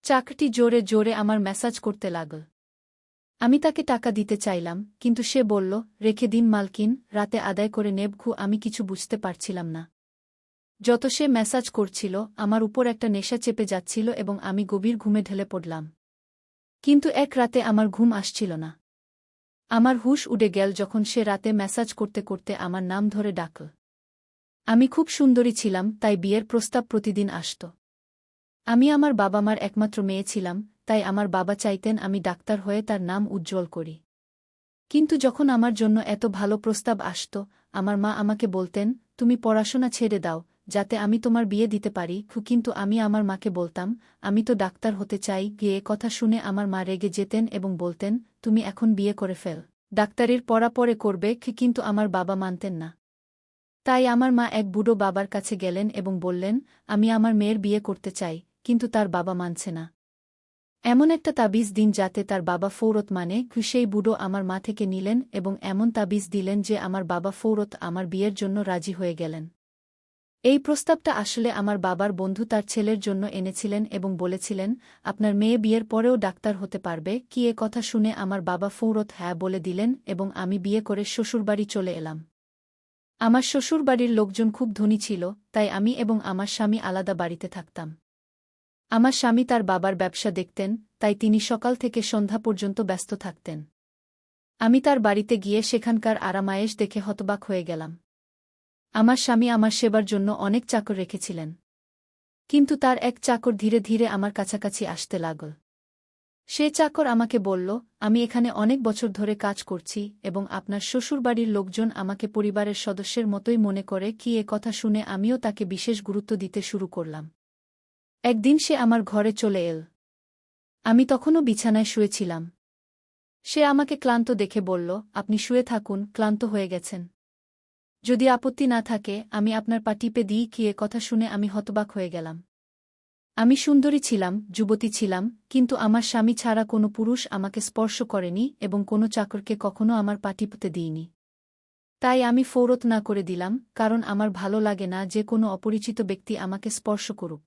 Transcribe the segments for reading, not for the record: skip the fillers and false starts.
চাকরটি জোরে জোরে আমার ম্যাসাজ করতে লাগল। আমি তাকে টাকা দিতে চাইলাম, কিন্তু সে বলল, রেখে দিন মালকিন, রাতে আদায় করে নেবঘু। আমি কিছু বুঝতে পারছিলাম না। যত সে ম্যাসাজ করছিল, আমার উপর একটা নেশা চেপে যাচ্ছিল এবং আমি গভীর ঘুমে ঢলে পড়লাম। কিন্তু এক রাতে আমার ঘুম আসছিল না। আমার হুঁশ উড়ে গেল যখন সে রাতে ম্যাসাজ করতে করতে আমার নাম ধরে ডাকল। আমি খুব সুন্দরী ছিলাম, তাই বিয়ের প্রস্তাব প্রতিদিন আসত। আমি আমার বাবা মার একমাত্র মেয়ে ছিলাম, তাই আমার বাবা চাইতেন আমি ডাক্তার হয়ে তার নাম উজ্জ্বল করি। কিন্তু যখন আমার জন্য এত ভালো প্রস্তাব আসত, আমার মা আমাকে বলতেন, তুমি পড়াশোনা ছেড়ে দাও, যাতে আমি তোমার বিয়ে দিতে পারি। কিন্তু আমি আমার মাকে বলতাম, আমি তো ডাক্তার হতে চাই। গিয়ে কথা শুনে আমার মা রেগে যেতেন এবং বলতেন, তুমি এখন বিয়ে করে ফেল, ডাক্তারির পড়া পরে করবে। কিন্তু আমার বাবা মানতেন না। তাই আমার মা এক বুড়ো বাবার কাছে গেলেন এবং বললেন, আমি আমার মেয়ের বিয়ে করতে চাই, কিন্তু তার বাবা মানছে না। এমন একটা তাবিজ দিন যাতে তার বাবা ফৌরত মানে। সেই বুড়ো আমার মা থেকে নিলেন এবং এমন তাবিজ দিলেন যে আমার বাবা ফৌরত আমার বিয়ের জন্য রাজি হয়ে গেলেন। এই প্রস্তাবটা আসলে আমার বাবার বন্ধু তার ছেলের জন্য এনেছিলেন এবং বলেছিলেন, আপনার মেয়ে বিয়ের পরেও ডাক্তার হতে পারবে। এ কথা শুনে আমার বাবা ফৌরত হ্যাঁ বলে দিলেন এবং আমি বিয়ে করে শ্বশুরবাড়ি চলে এলাম। আমার শ্বশুরবাড়ির লোকজন খুব ধনী ছিল, তাই আমি এবং আমার স্বামী আলাদা বাড়িতে থাকতাম। আমার স্বামী তার বাবার ব্যবসা দেখতেন, তাই তিনি সকাল থেকে সন্ধ্যা পর্যন্ত ব্যস্ত থাকতেন। আমি তার বাড়িতে গিয়ে সেখানকার আরামায়েশ দেখে হতবাক হয়ে গেলাম। আমার স্বামী আমার সেবার জন্য অনেক চাকর রেখেছিলেন। কিন্তু তার এক চাকর ধীরে ধীরে আমার কাছাকাছি আসতে লাগল। সে চাকর আমাকে বলল, আমি এখানে অনেক বছর ধরে কাজ করছি এবং আপনার শ্বশুরবাড়ির লোকজন আমাকে পরিবারের সদস্যের মতোই মনে করে। এ কথা শুনে আমিও তাকে বিশেষ গুরুত্ব দিতে শুরু করলাম। একদিন সে আমার ঘরে চলে এল। আমি তখনও বিছানায় শুয়েছিলাম। সে আমাকে ক্লান্ত দেখে বলল, আপনি শুয়ে থাকুন, ক্লান্ত হয়ে গেছেন। যদি আপত্তি না থাকে আমি আপনার পা টিপে দিই। এ কথা শুনে আমি হতবাক হয়ে গেলাম। আমি সুন্দরী ছিলাম, যুবতী ছিলাম, কিন্তু আমার স্বামী ছাড়া কোনো পুরুষ আমাকে স্পর্শ করেনি এবং কোনো চাকরকে কখনো আমার পা টিপতে দিইনি। তাই আমি ফৌরত না করে দিলাম, কারণ আমার ভালো লাগে না যে কোনো অপরিচিত ব্যক্তি আমাকে স্পর্শ করুক।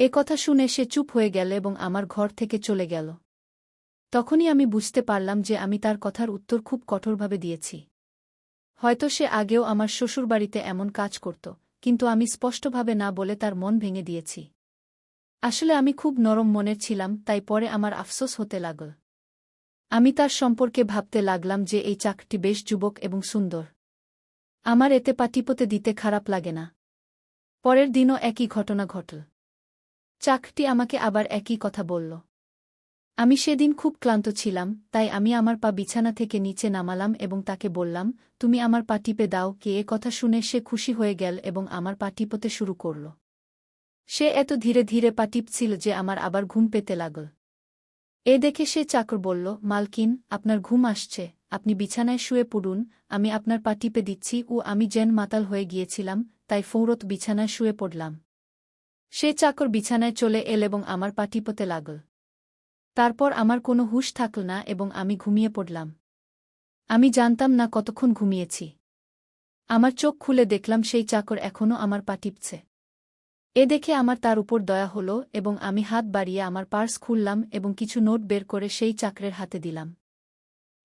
এ কথা শুনে সে চুপ হয়ে গেল এবং আমার ঘর থেকে চলে গেল। তখনই আমি বুঝতে পারলাম যে আমি তার কথার উত্তর খুব কঠোরভাবে দিয়েছি। হয়তো সে আগেও আমার শ্বশুরবাড়িতে এমন কাজ করত, কিন্তু আমি স্পষ্টভাবে না বলে তার মন ভেঙে দিয়েছি। আসলে আমি খুব নরম মনের ছিলাম, তাই পরে আমার আফসোস হতে লাগল। আমি তার সম্পর্কে ভাবতে লাগলাম যে এই চাকরটি বেশ যুবক এবং সুন্দর। আমার এতে পা টিপতে দিতে খারাপ লাগে না। পরের দিনও একই ঘটনা ঘটল। চাকরটি আমাকে আবার একই কথা বলল। আমি সেদিন খুব ক্লান্ত ছিলাম, তাই আমি আমার পা বিছানা থেকে নিচে নামালাম এবং তাকে বললাম, তুমি আমার পা টিপে দাও। এ কথা শুনে সে খুশি হয়ে গেল এবং আমার পা টিপতে শুরু করল। সে এত ধীরে ধীরে পা টিপছিল যে আমার আবার ঘুম পেতে লাগল। এ দেখে সে চাকর বলল, মালকিন, আপনার ঘুম আসছে, আপনি বিছানায় শুয়ে পড়ুন, আমি আপনার পা টিপে দিচ্ছি। আমি যেন মাতাল হয়ে গিয়েছিলাম, তাই ফৌরত বিছানায় শুয়ে পড়লাম। সে চাকর বিছানায় চলে এল এবং আমার পা টিপতে লাগল। তারপর আমার কোনো হুঁশ থাকল না এবং আমি ঘুমিয়ে পড়লাম। আমি জানতাম না কতক্ষণ ঘুমিয়েছি। আমার চোখ খুলে দেখলাম সেই চাকর এখনও আমার পা টিপছে। এ দেখে আমার তার উপর দয়া হল এবং আমি হাত বাড়িয়ে আমার পার্স খুললাম এবং কিছু নোট বের করে সেই চাকরের হাতে দিলাম।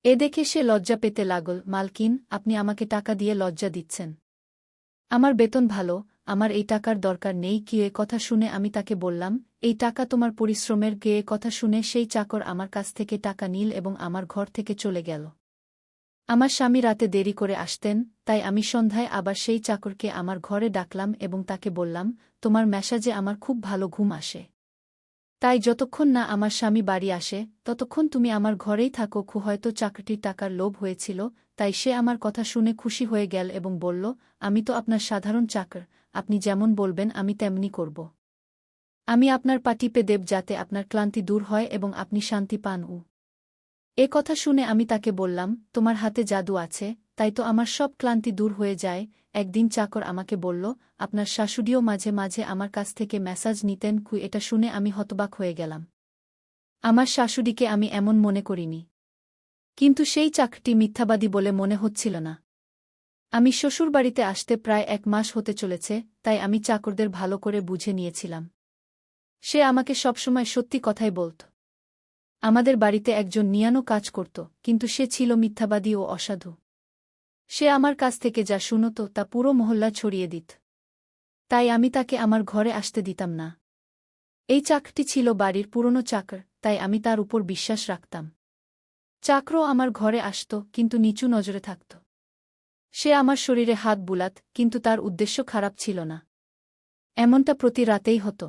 এ দেখে সে লজ্জা পেতে লাগল, মালকিন, আপনি আমাকে টাকা দিয়ে লজ্জা দিচ্ছেন। আমার বেতন ভালো, আমার এই টাকার দরকার নেই। এ কথা শুনে আমি তাকে বললাম, এই টাকা তোমার পরিশ্রমের। এ কথা শুনে সেই চাকর আমার কাছ থেকে টাকা নিল এবং আমার ঘর থেকে চলে গেল। আমার স্বামী রাতে দেরি করে আসতেন, তাই আমি সন্ধ্যায় আবার সেই চাকরকে আমার ঘরে ডাকলাম এবং তাকে বললাম, তোমার ম্যাসাজে আমার খুব ভালো ঘুম আসে। তাই যতক্ষণ না আমার স্বামী বাড়ি আসে ততক্ষণ তুমি আমার ঘরেই থাকো। হয়তো চাকরটির টাকার লোভ হয়েছিল, তাই সে আমার কথা শুনে খুশি হয়ে গেল এবং বলল, আমি তো আপনার সাধারণ চাকর, আপনি যেমন বলবেন আমি তেমনি করব। আমি আপনার পা টিপে দেব যাতে আপনার ক্লান্তি দূর হয় এবং আপনি শান্তি পান। এ কথা শুনে আমি তাকে বললাম, তোমার হাতে জাদু আছে, তাই তো আমার সব ক্লান্তি দূর হয়ে যায়। একদিন চাকর আমাকে বলল, আপনার শাশুড়িও মাঝে মাঝে আমার কাছ থেকে ম্যাসাজ নিতেন। এটা শুনে আমি হতবাক হয়ে গেলাম। আমার শাশুড়িকে আমি এমন মনে করিনি। কিন্তু সেই চাকরটি মিথ্যাবাদী বলে মনে হচ্ছিল না। আমি শ্বশুরবাড়িতে আসতে প্রায় 1 মাস হতে চলেছে, তাই আমি চাকরদের ভালো করে বুঝে নিয়েছিলাম। সে আমাকে সবসময় সত্যি কথাই বলত। আমাদের বাড়িতে একজন নিয়ানো কাজ করত, কিন্তু সে ছিল মিথ্যাবাদী ও অসাধু। সে আমার কাছ থেকে যা শুনত তা পুরো মহল্লা ছড়িয়ে দিত। তাই আমি তাকে আমার ঘরে আসতে দিতাম না। এই চাকরটি ছিল বাড়ির পুরনো চাকর, তাই আমি তার উপর বিশ্বাস রাখতাম। চাকরও আমার ঘরে আসত, কিন্তু নিচু নজরে থাকত। সে আমার শরীরে হাত বুলাত, কিন্তু তার উদ্দেশ্য খারাপ ছিল না। এমনটা প্রতি রাতেই হতো।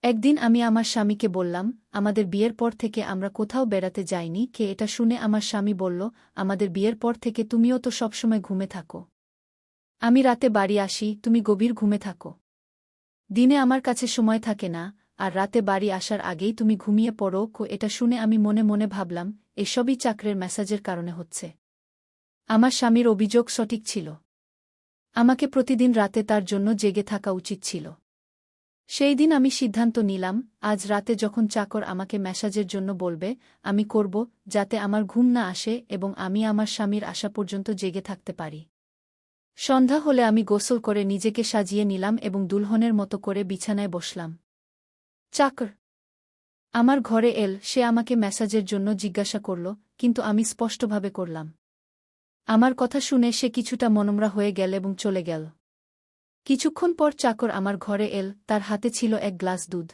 একদিন আমি আমার স্বামীকে বললাম, আমাদের বিয়ের পর থেকে আমরা কোথাও বেড়াতে যাইনি। এটা শুনে আমার স্বামী বলল, আমাদের বিয়ের পর থেকে তুমিও তো সবসময় ঘুমে থাকো। আমি রাতে বাড়ি আসি, তুমি গভীর ঘুমে থাকো। দিনে আমার কাছে সময় থাকে না, আর রাতে বাড়ি আসার আগেই তুমি ঘুমিয়ে পড়ো। এটা শুনে আমি মনে মনে ভাবলাম, এসবই চাকরের মেসাজের কারণে হচ্ছে। আমার স্বামীর অভিযোগ সঠিক ছিল। আমাকে প্রতিদিন রাতে তার জন্য জেগে থাকা উচিত ছিল। সেই দিন আমি সিদ্ধান্ত নিলাম, আজ রাতে যখন চাকর আমাকে মেসাজের জন্য বলবে, আমি করব, যাতে আমার ঘুম না আসে এবং আমি আমার স্বামীর আসা পর্যন্ত জেগে থাকতে পারি। সন্ধ্যা হলে আমি গোসল করে নিজেকে সাজিয়ে নিলাম এবং দুলহনের মতো করে বিছানায় বসলাম। চাকর আমার ঘরে এল। সে আমাকে মেসাজের জন্য জিজ্ঞাসা করল, কিন্তু আমি স্পষ্টভাবে করলাম। আমার কথা শুনে সে কিছুটা মনমরা হয়ে গেল এবং চলে গেল। কিছুক্ষণ পর চাকর আমার ঘরে এল, তার হাতে ছিল এক গ্লাস দুধ।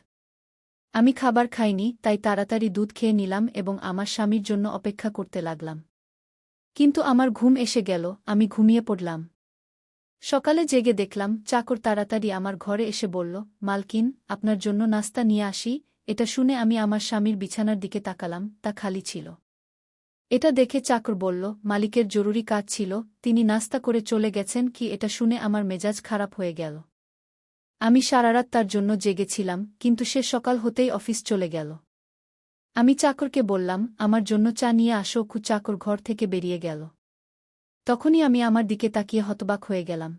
আমি খাবার খাইনি, তাই তাড়াতাড়ি দুধ খেয়ে নিলাম এবং আমার স্বামীর জন্য অপেক্ষা করতে লাগলাম। কিন্তু আমার ঘুম এসে গেল, আমি ঘুমিয়ে পড়লাম। সকালে জেগে দেখলাম চাকর তাড়াতাড়ি আমার ঘরে এসে বলল, মালকিন, আপনার জন্য নাস্তা নিয়ে আসি। এটা শুনে আমি আমার স্বামীর বিছানার দিকে তাকালাম, তা খালি ছিল। এটা দেখে চাকর বলল, মালিকের জরুরি কাজ ছিল, তিনি নাস্তা করে চলে গেছেন। এটা শুনে আমার মেজাজ খারাপ হয়ে গেল। আমি সারারাত তার জন্য জেগেছিলাম, কিন্তু সে সকাল হতেই অফিস চলে গেল। আমি চাকরকে বললাম, আমার জন্য চা নিয়ে আসো। চাকর ঘর থেকে বেরিয়ে গেল। তখনই আমি আমার দিকে তাকিয়ে হতবাক হয়ে গেলাম।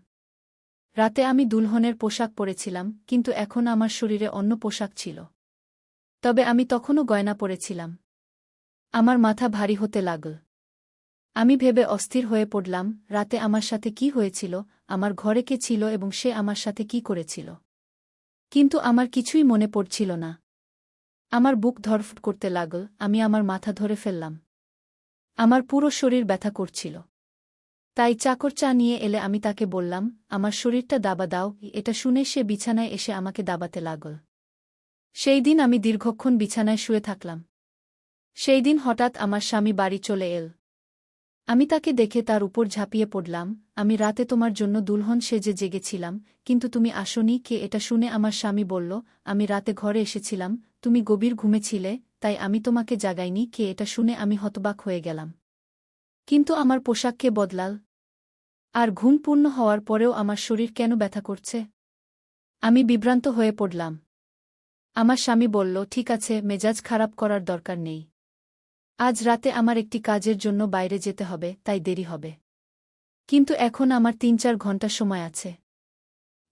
রাতে আমি দুলহনের পোশাক পরেছিলাম, কিন্তু এখন আমার শরীরে অন্য পোশাক ছিল। তবে আমি তখনও গয়না পরেছিলাম। আমার মাথা ভারী হতে লাগল। আমি ভেবে অস্থির হয়ে পড়লাম, রাতে আমার সাথে কি হয়েছিল, আমার ঘরে কে ছিল এবং সে আমার সাথে কি করেছিল। কিন্তু আমার কিছুই মনে পড়ছিল না। আমার বুক ধড়ফড় করতে লাগল, আমি আমার মাথা ধরে ফেললাম। আমার পুরো শরীর ব্যথা করছিল। তাই চাকর চা নিয়ে এলে আমি তাকে বললাম, আমার শরীরটা দাবা দাও। এটা শুনে সে বিছানায় এসে আমাকে দাবাতে লাগল। সেই দিন আমি দীর্ঘক্ষণ বিছানায় শুয়ে থাকলাম। সেই দিন হঠাৎ আমার স্বামী বাড়ি চলে এল। আমি তাকে দেখে তার উপর ঝাঁপিয়ে পড়লাম, আমি রাতে তোমার জন্য দুলহন সেজে জেগেছিলাম, কিন্তু তুমি আসোনি। এটা শুনে আমার স্বামী বলল, আমি রাতে ঘরে এসেছিলাম, তুমি গভীর ঘুমেছিলে, তাই আমি তোমাকে জাগাইনি। এটা শুনে আমি হতবাক হয়ে গেলাম। কিন্তু আমার পোশাক কে বদলাল? আর ঘুম পূর্ণ হওয়ার পরেও আমার শরীর কেন ব্যথা করছে? আমি বিভ্রান্ত হয়ে পড়লাম। আমার স্বামী বলল, ঠিক আছে, মেজাজ খারাপ করার দরকার নেই। আজ রাতে আমার একটি কাজের জন্য বাইরে যেতে হবে, তাই দেরি হবে। কিন্তু এখন আমার ৩-৪ ঘন্টা সময় আছে।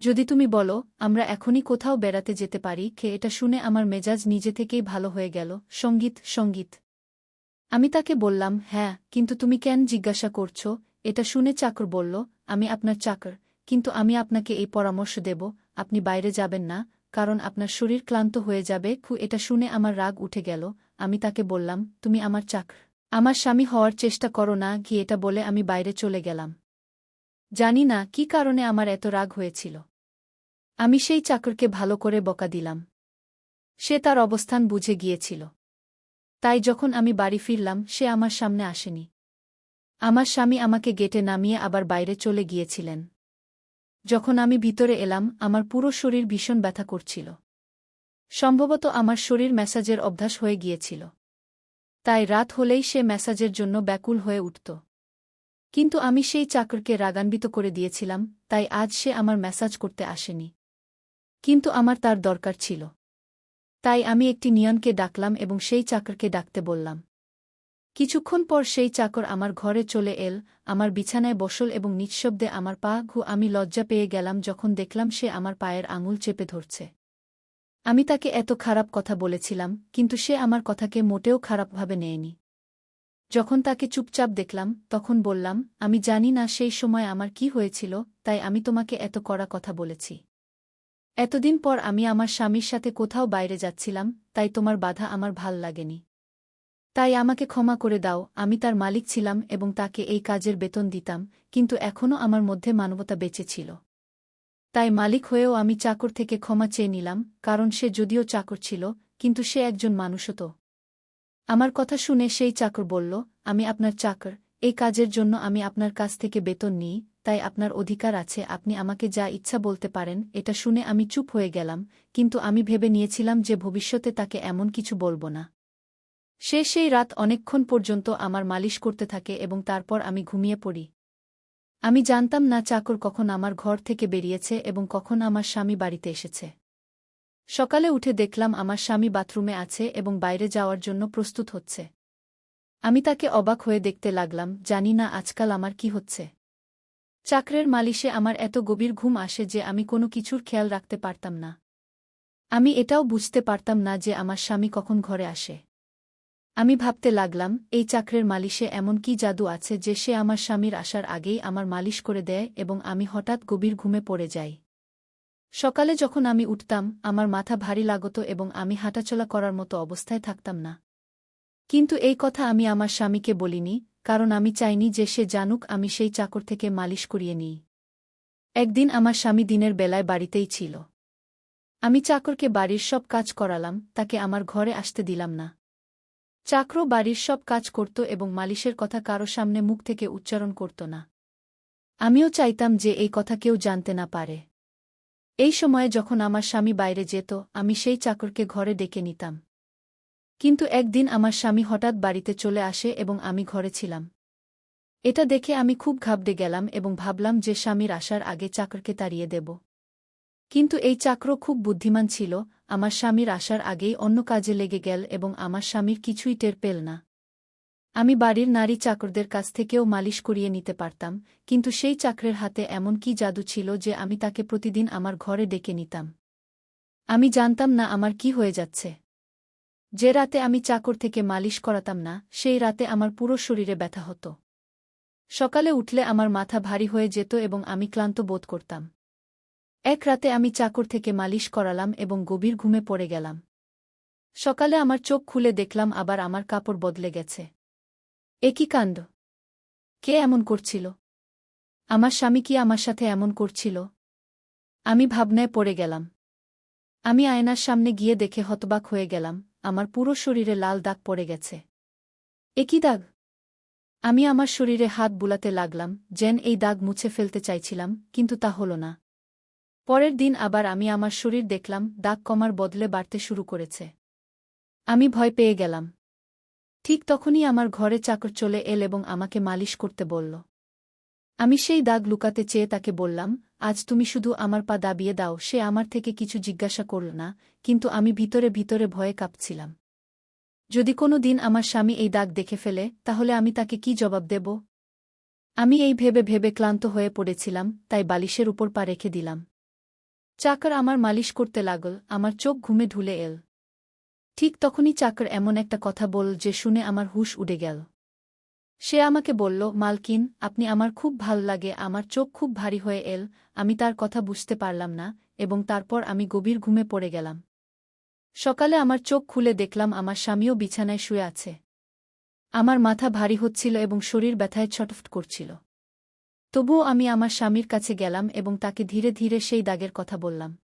যদি তুমি বলো, আমরা এখনই কোথাও বেড়াতে যেতে পারি। এটা শুনে আমার মেজাজ নিজে থেকেই ভালো হয়ে গেল। সঙ্গীত। আমি তাকে বললাম, হ্যাঁ, কিন্তু তুমি কেন জিজ্ঞাসা করছো? এটা শুনে চাকর বলল, আমি আপনার চাকর, কিন্তু আমি আপনাকে এই পরামর্শ দেব, আপনি বাইরে যাবেন না, কারণ আপনার শরীর ক্লান্ত হয়ে যাবে। এটা শুনে আমার রাগ উঠে গেল। আমি তাকে বললাম, তুমি আমার চাকর, আমার স্বামী হওয়ার চেষ্টা করো না। এটা বলে আমি বাইরে চলে গেলাম। জানি না কী কারণে আমার এত রাগ হয়েছিল। আমি সেই চাকরকে ভালো করে বকা দিলাম। সে তার অবস্থান বুঝে গিয়েছিল। তাই যখন আমি বাড়ি ফিরলাম, সে আমার সামনে আসেনি। আমার স্বামী আমাকে গেটে নামিয়ে আবার বাইরে চলে গিয়েছিলেন। যখন আমি ভিতরে এলাম, আমার পুরো শরীর ভীষণ ব্যথা করছিল। সম্ভবত আমার শরীর ম্যাসাজের অভ্যাস হয়ে গিয়েছিল। তাই রাত হলেই সে ম্যাসাজের জন্য ব্যাকুল হয়ে উঠত। কিন্তু আমি সেই চাকরকে রাগান্বিত করে দিয়েছিলাম, তাই আজ সে আমার ম্যাসাজ করতে আসেনি। কিন্তু আমার তার দরকার ছিল। তাই আমি একটি নিয়নকে ডাকলাম এবং সেই চাকরকে ডাকতে বললাম। কিছুক্ষণ পর সেই চাকর আমার ঘরে চলে এল, আমার বিছানায় বসল এবং নিঃশব্দে আমার পা আমি লজ্জা পেয়ে গেলাম যখন দেখলাম সে আমার পায়ের আঙুল চেপে ধরছে। আমি তাকে এত খারাপ কথা বলেছিলাম, কিন্তু সে আমার কথাকে মোটেও খারাপভাবে নেয়নি। যখন তাকে চুপচাপ দেখলাম, তখন বললাম, আমি জানি না সেই সময় আমার কি হয়েছিল, তাই আমি তোমাকে এত কড়া কথা বলেছি। এতদিন পর আমি আমার স্বামীর সাথে কোথাও বাইরে যাচ্ছিলাম, তাই তোমার বাধা আমার ভাল লাগেনি। তাই আমাকে ক্ষমা করে দাও। আমি তার মালিক ছিলাম এবং তাকে এই কাজের বেতন দিতাম, কিন্তু এখনও আমার মধ্যে মানবতা বেঁচে ছিল। তাই মালিক হয়েও আমি চাকর থেকে ক্ষমা চেয়ে নিলাম, কারণ সে যদিও চাকর ছিল, কিন্তু সে একজন মানুষও তো। আমার কথা শুনে সেই চাকর বলল, আমি আপনার চাকর, এই কাজের জন্য আমি আপনার কাছ থেকে বেতন নিই, তাই আপনার অধিকার আছে, আপনি আমাকে যা ইচ্ছা বলতে পারেন। এটা শুনে আমি চুপ হয়ে গেলাম, কিন্তু আমি ভেবে নিয়েছিলাম যে ভবিষ্যতে তাকে এমন কিছু বলব না। সে সেই রাত অনেকক্ষণ পর্যন্ত আমার মালিশ করতে থাকে এবং তারপর আমি ঘুমিয়ে পড়ি। আমি জানতাম না চাকর কখন আমার ঘর থেকে বেরিয়েছে এবং কখন আমার স্বামী বাড়িতে এসেছে। সকালে উঠে দেখলাম আমার স্বামী বাথরুমে আছে এবং বাইরে যাওয়ার জন্য প্রস্তুত হচ্ছে। আমি তাকে অবাক হয়ে দেখতে লাগলাম, জানি না আজকাল আমার কি হচ্ছে। চাকরের মালিশে আমার এত গভীর ঘুম আসে যে আমি কোনো কিছুর খেয়াল রাখতে পারতাম না। আমি এটাও বুঝতে পারতাম না যে আমার স্বামী কখন ঘরে আসে। আমি ভাবতে লাগলাম, এই চাকরের মালিশে এমন কি জাদু আছে যে সে আমার স্বামীর আসার আগেই আমার মালিশ করে দেয় এবং আমি হঠাৎ গভীর ঘুমে পড়ে যাই। সকালে যখন আমি উঠতাম, আমার মাথা ভারী লাগত এবং আমি হাঁটাচলা করার মতো অবস্থায় থাকতাম না। কিন্তু এই কথা আমি আমার স্বামীকে বলিনি, কারণ আমি চাইনি যে সে জানুক আমি সেই চাকর থেকে মালিশ করিয়ে নিই। একদিন আমার স্বামী দিনের বেলায় বাড়িতেই ছিল। আমি চাকরকে বাড়ির সব কাজ করালাম, তাকে আমার ঘরে আসতে দিলাম না। চাকর বাড়ির সব কাজ করত এবং মালিশের কথা কারো সামনে মুখ থেকে উচ্চারণ করত না। আমিও চাইতাম যে এই কথা কেউ জানতে না পারে। এই সময়ে যখন আমার স্বামী বাইরে যেত, আমি সেই চাকরকে ঘরে ডেকে নিতাম। কিন্তু একদিন আমার স্বামী হঠাৎ বাড়িতে চলে আসে এবং আমি ঘরে ছিলাম। এটা দেখে আমি খুব ঘাবড়ে গেলাম এবং ভাবলাম যে স্বামীর আসার আগে চাকরকে তাড়িয়ে দেব। কিন্তু এই চাকর খুব বুদ্ধিমান ছিল, আমার স্বামীর আসার আগেই অন্য কাজে লেগে গেল এবং আমার স্বামীর কিছুই টের পেল না। আমি বাড়ির নারী চাকরদের কাছ থেকেও মালিশ করিয়ে নিতে পারতাম, কিন্তু সেই চাকরের হাতে এমন কি জাদু ছিল যে আমি তাকে প্রতিদিন আমার ঘরে ডেকে নিতাম। আমি জানতাম না আমার কি হয়ে যাচ্ছে। যে রাতে আমি চাকর থেকে মালিশ করাতাম না, সেই রাতে আমার পুরো শরীরে ব্যথা হতো। সকালে উঠলে আমার মাথা ভারী হয়ে যেত এবং আমি ক্লান্ত বোধ করতাম। এক রাতে আমি চাকর থেকে মালিশ করালাম এবং গভীর ঘুমে পড়ে গেলাম। সকালে আমার চোখ খুলে দেখলাম আবার আমার কাপড় বদলে গেছে। এ কি কাণ্ড! কে এমন করছিল? আমার স্বামী কি আমার সাথে এমন করছিল? আমি ভাবনায় পড়ে গেলাম। আমি আয়নার সামনে গিয়ে দেখে হতবাক হয়ে গেলাম, আমার পুরো শরীরে লাল দাগ পড়ে গেছে। এ কি দাগ? আমি আমার শরীরে হাত বুলাতে লাগলাম, যেন এই দাগ মুছে ফেলতে চাইছিলাম, কিন্তু তা হল না। পরের দিন আবার আমি আমার শরীর দেখলাম, দাগ কমার বদলে বাড়তে শুরু করেছে। আমি ভয় পেয়ে গেলাম। ঠিক তখনই আমার ঘরে চাকর চলে এল এবং আমাকে মালিশ করতে বলল। আমি সেই দাগ লুকাতে চেয়ে তাকে বললাম, আজ তুমি শুধু আমার পা দাবিয়ে দাও। সে আমার থেকে কিছু জিজ্ঞাসা করল না, কিন্তু আমি ভিতরে ভিতরে ভয়ে কাঁপছিলাম। যদি কোনো দিন আমার স্বামী এই দাগ দেখে ফেলে, তাহলে আমি তাকে কি জবাব দেব? আমি এই ভেবে ভেবে ক্লান্ত হয়ে পড়েছিলাম, তাই বালিশের উপর পা রেখে দিলাম। চাকর আমার মালিশ করতে লাগল, আমার চোখ ঘুমে ঢুলে এল। ঠিক তখনই চাকর এমন একটা কথা বলল যে শুনে আমার হুঁশ উড়ে গেল। সে আমাকে বলল, মালকিন, আপনি আমার খুব ভাল লাগে। আমার চোখ খুব ভারী হয়ে এল, আমি তার কথা বুঝতে পারলাম না, এবং তারপর আমি গভীর ঘুমে পড়ে গেলাম। সকালে আমার চোখ খুলে দেখলাম আমার স্বামীও বিছানায় শুয়ে আছে। আমার মাথা ভারী হচ্ছিল এবং শরীর ব্যথায় ছটফট করছিল। তবুও আমি আমার স্বামীর কাছে গেলাম এবং তাকে ধীরে ধীরে সেই দাগের কথা বললাম।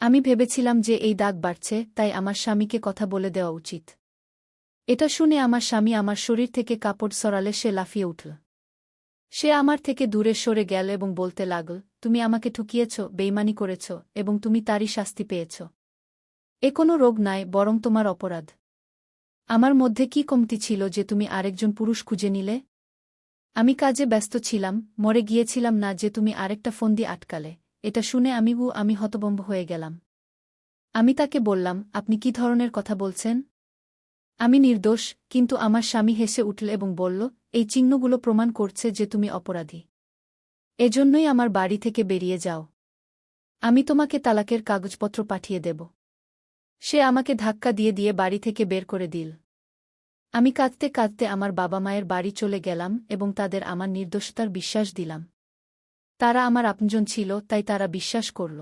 আমি ভেবেছিলাম যে এই দাগ বাড়ছে, তাই আমার স্বামীকে কথা বলে দেওয়া উচিত। এটা শুনে আমার স্বামী আমার শরীর থেকে কাপড় সরালে সে লাফিয়ে উঠল। সে আমার থেকে দূরে সরে গেল এবং বলতে লাগল, তুমি আমাকে ঠকিয়েছ, বেইমানি করেছ, এবং তুমি তারই শাস্তি পেয়েছ। এ কোনো রোগ নয়, বরং তোমার অপরাধ। আমার মধ্যে কি কমতি ছিল যে তুমি আরেকজন পুরুষ খুঁজে নিলে? আমি কাজে ব্যস্ত ছিলাম, মরে গিয়েছিলাম না যে তুমি আরেকটা ফন্দি আটকালে। এটা শুনে আমি হতভম্ব হয়ে গেলাম। আমি তাকে বললাম, আপনি কি ধরনের কথা বলছেন? আমি নির্দোষ। কিন্তু আমার স্বামী হেসে উঠল এবং বলল, এই চিহ্নগুলো প্রমাণ করছে যে তুমি অপরাধী। এজন্যই আমার বাড়ি থেকে বেরিয়ে যাও। আমি তোমাকে তালাকের কাগজপত্র পাঠিয়ে দেব। সে আমাকে ধাক্কা দিয়ে দিয়ে বাড়ি থেকে বের করে দিল। আমি কাঁদতে কাঁদতে আমার বাবা মায়ের বাড়ি চলে গেলাম এবং তাদের আমার নির্দোষতার বিশ্বাস দিলাম। তারা আমার আপনজন ছিল, তাই তারা বিশ্বাস করল।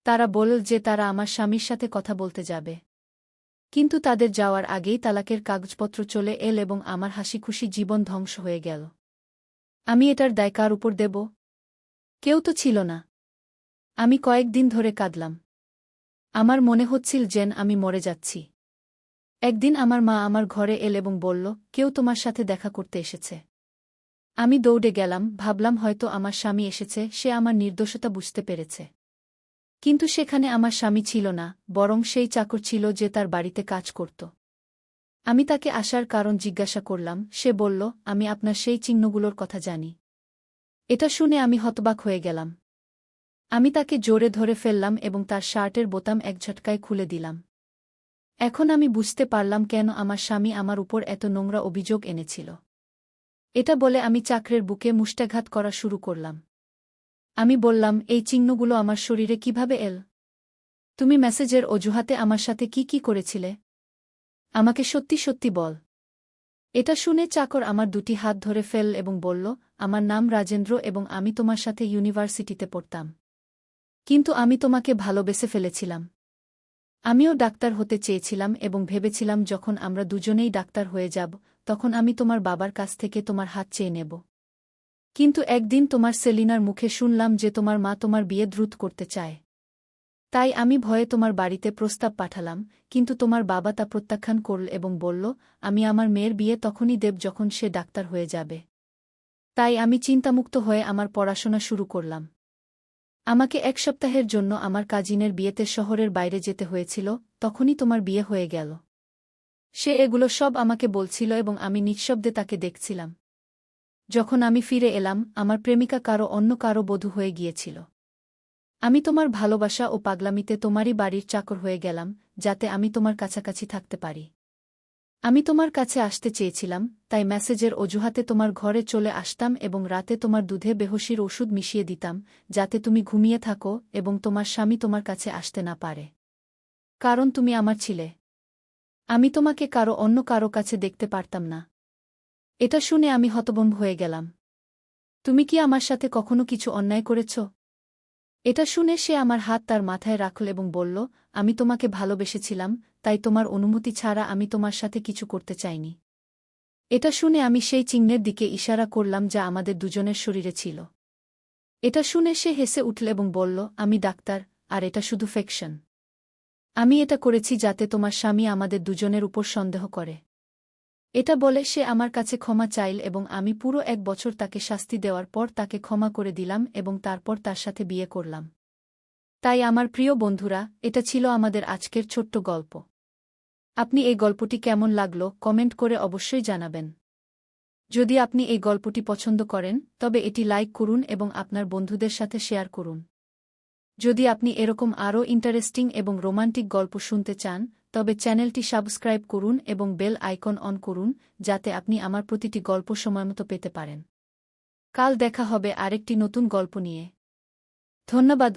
তারা বলল যে তারা আমার স্বামীর সাথে কথা বলতে যাবে। কিন্তু তাদের যাওয়ার আগেই তালাকের কাগজপত্র চলে এল এবং আমার হাসিখুশি জীবন ধ্বংস হয়ে গেল। আমি এটার দায় কার উপর দেব? কেউ তো ছিল না। আমি কয়েকদিন ধরে কাঁদলাম। আমার মনে হচ্ছিল যেন আমি মরে যাচ্ছি। একদিন আমার মা আমার ঘরে এল এবং বলল, কেউ তোমার সাথে দেখা করতে এসেছে। আমি দৌড়ে গেলাম, ভাবলাম হয়তো আমার স্বামী এসেছে, সে আমার নির্দোষতা বুঝতে পেরেছে। কিন্তু সেখানে আমার স্বামী ছিল না, বরং সেই চাকর ছিল যে তার বাড়িতে কাজ করত। আমি তাকে আসার কারণ জিজ্ঞাসা করলাম, সে বলল, আমি আপনার সেই চিহ্নগুলোর কথা জানি। এটা শুনে আমি হতবাক হয়ে গেলাম। আমি তাকে জোরে ধরে ফেললাম এবং তার শার্টের বোতাম এক ঝটকায় খুলে দিলাম। এখন আমি বুঝতে পারলাম কেন আমার স্বামী আমার উপর এত নোংরা অভিযোগ এনেছিল। এটা বলে আমি চাকরের বুকে মুষ্টাঘাত করা শুরু করলাম। আমি বললাম, এই চিহ্নগুলো আমার শরীরে কিভাবে এল? তুমি মেসেজের অজুহাতে আমার সাথে কি করেছিলে? আমাকে সত্যি সত্যি বল। এটা শুনে চাকর আমার দুটি হাত ধরে ফেল এবং বলল, আমার নাম রাজেন্দ্র এবং আমি তোমার সাথে ইউনিভার্সিটিতে পড়তাম। কিন্তু আমি তোমাকে ভালোবেসে ফেলেছিলাম। আমিও ডাক্তার হতে চেয়েছিলাম এবং ভেবেছিলাম যখন আমরা দুজনেই ডাক্তার হয়ে যাব, তখন আমি তোমার বাবার কাছ থেকে তোমার হাত চেয়ে নেব। কিন্তু একদিন তোমার সেলিনার মুখে শুনলাম যে তোমার মা তোমার বিয়ে দ্রুত করতে চায়। তাই আমি ভয়ে তোমার বাড়িতে প্রস্তাব পাঠালাম, কিন্তু তোমার বাবা তা প্রত্যাখ্যান করল এবং বলল, আমি আমার মেয়ের বিয়ে তখনই দেব যখন সে ডাক্তার হয়ে যাবে। তাই আমি চিন্তামুক্ত হয়ে আমার পড়াশোনা শুরু করলাম। আমাকে এক সপ্তাহের জন্য আমার কাজিনের বিয়েতে শহরের বাইরে যেতে হয়েছিল, তখনই তোমার বিয়ে হয়ে গেল। সে এগুলো সব আমাকে বলছিল এবং আমি নিঃশব্দে তাকে দেখছিলাম। যখন আমি ফিরে এলাম, আমার প্রেমিকা অন্য কারো বধূ হয়ে গিয়েছিল। আমি তোমার ভালোবাসা ও পাগলামিতে তোমারই বাড়ির চাকর হয়ে গেলাম, যাতে আমি তোমার কাছাকাছি থাকতে পারি। আমি তোমার কাছে আসতে চেয়েছিলাম, তাই মেসেজের অজুহাতে তোমার ঘরে চলে আসতাম এবং রাতে তোমার দুধে বেহোশির ওষুধ মিশিয়ে দিতাম, যাতে তুমি ঘুমিয়ে থাকো এবং তোমার স্বামী তোমার কাছে আসতে না পারে। কারণ তুমি আমার ছিলে। আমি তোমাকে অন্য কারো কাছে দেখতে পারতাম না। এটা শুনে আমি হতভম্ব হয়ে গেলাম। তুমি কি আমার সাথে কখনো কিছু অন্যায় করেছ? এটা শুনে সে আমার হাত তার মাথায় রাখল এবং বলল, আমি তোমাকে ভালোবেসেছিলাম, তাই তোমার অনুমতি ছাড়া আমি তোমার সাথে কিছু করতে চাইনি। এটা শুনে আমি সেই চিহ্নের দিকে ইশারা করলাম যা আমাদের দুজনের শরীরে ছিল। এটা শুনে সে হেসে উঠল এবং বলল, আমি ডাক্তার, আর এটা শুধু ফিকশন। আমি এটা করেছি যাতে তোমার স্বামী আমাদের দুজনের উপর সন্দেহ করে। এটা বলে সে আমার কাছে ক্ষমা চাইল এবং আমি পুরো 1 বছর তাকে শাস্তি দেওয়ার পর তাকে ক্ষমা করে দিলাম এবং তারপর তার সাথে বিয়ে করলাম। তাই আমার প্রিয় বন্ধুরা, এটা ছিল আমাদের আজকের ছোট্ট গল্প। আপনি এই গল্পটি কেমন লাগলো কমেন্ট করে অবশ্যই জানাবেন। যদি আপনি এই গল্পটি পছন্দ করেন, তবে এটি লাইক করুন এবং আপনার বন্ধুদের সাথে শেয়ার করুন। যদি আপনি এরকম আরও ইন্টারেস্টিং এবং রোমান্টিক গল্প শুনতে চান, তবে চ্যানেলটি সাবস্ক্রাইব করুন এবং বেল আইকন অন করুন, যাতে আপনি আমার প্রতিটি গল্প সময়মতো পেতে পারেন। কাল দেখা হবে আরেকটি নতুন গল্প নিয়ে। ধন্যবাদ।